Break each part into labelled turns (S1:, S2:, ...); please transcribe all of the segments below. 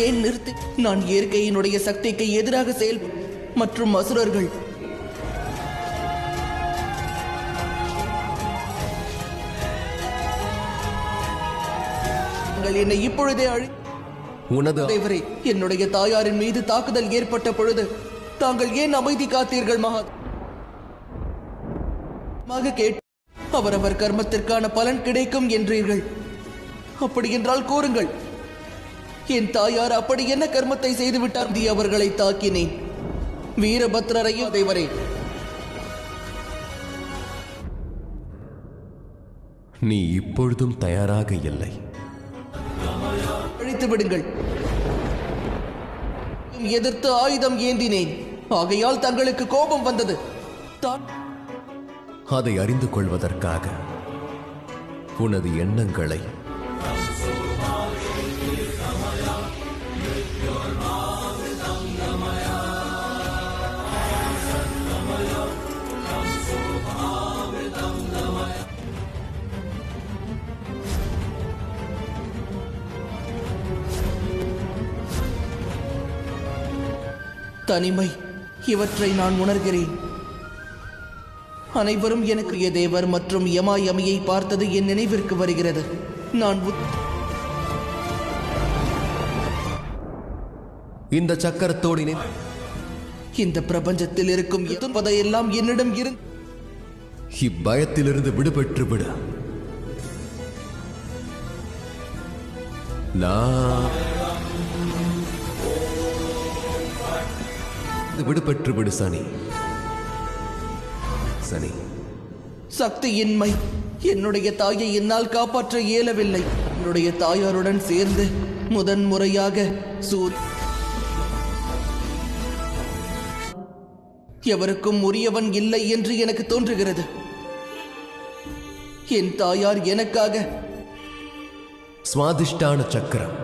S1: ஏன் நிறுத்தி? நான் இயற்கையினுடைய சக்திக்கு எதிராக செயல் மற்றும் அசுரர்கள் என்னை இப்பொழுதே
S2: உனது
S1: தேவரே, என்னுடைய தாயாரின் மீது தாக்குதல் ஏற்பட்ட பொழுது தாங்கள் ஏன் அமைதி காத்தீர்கள்? அவரவர் கர்மத்திற்கான பலன் கிடைக்கும் என்றீர்கள். அப்படி என்றால் கூறுங்கள், என் தாயார் அப்படி என்ன கர்மத்தை செய்துவிட்டார்? அவர்களை தாக்கினேன். வீரபத்ரரையும் தேவரே,
S2: நீ இப்பொழுதும் தயாராக இல்லை.
S1: அழித்து விடுங்கள். எதிர்த்து ஆயுதம் ஏந்தினேன். ஆகையால் தங்களுக்கு கோபம் வந்தது.
S2: அதை அறிந்து கொள்வதற்காக உனது எண்ணங்களை
S1: தனிமை, இவற்றை நான் உணர்கிறேன். அனைவரும் எனக்கு தேவர் மற்றும் யமாயமியை பார்த்தது என் நினைவிற்கு வருகிறது. நான்
S2: இந்த சக்கரத்தோடு
S1: இந்த பிரபஞ்சத்தில் இருக்கும் எல்லாம் என்னிடம் இருந்து
S2: இப்பயத்திலிருந்து விடுபட்டு விட விடுபட்டு விடு சனி.
S1: சக்தியின்மை. என்னுடைய தாயை என்னால் காப்பாற்ற இயலவில்லை. என்னுடைய தாயாருடன் சேர்ந்து முதன் முறையாக எவருக்கும் உரியவன் இல்லை என்று எனக்கு தோன்றுகிறது. என் தாயார் எனக்காக
S2: சுவாதிஷ்டான சக்கரம்.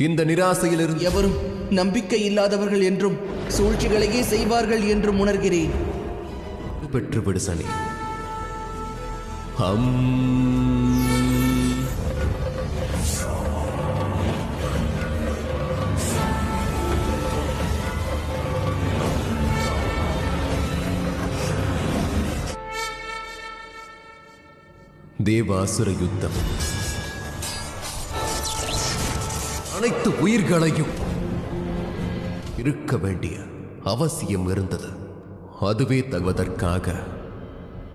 S2: இந்த நிராசையிலிருந்து
S1: எவரும் நம்பிக்கை இல்லாதவர்கள் என்றும் சூழ்ச்சிகளையே செய்வார்கள் என்றும் உணர்கிறேன்.
S2: பெற்றுவிடு சனி. தேவாசுர யுத்தம். அனைத்து உயிர்களையும் இருக்க வேண்டிய அவசியம் இருந்தது. அதுவே தகுவதற்காக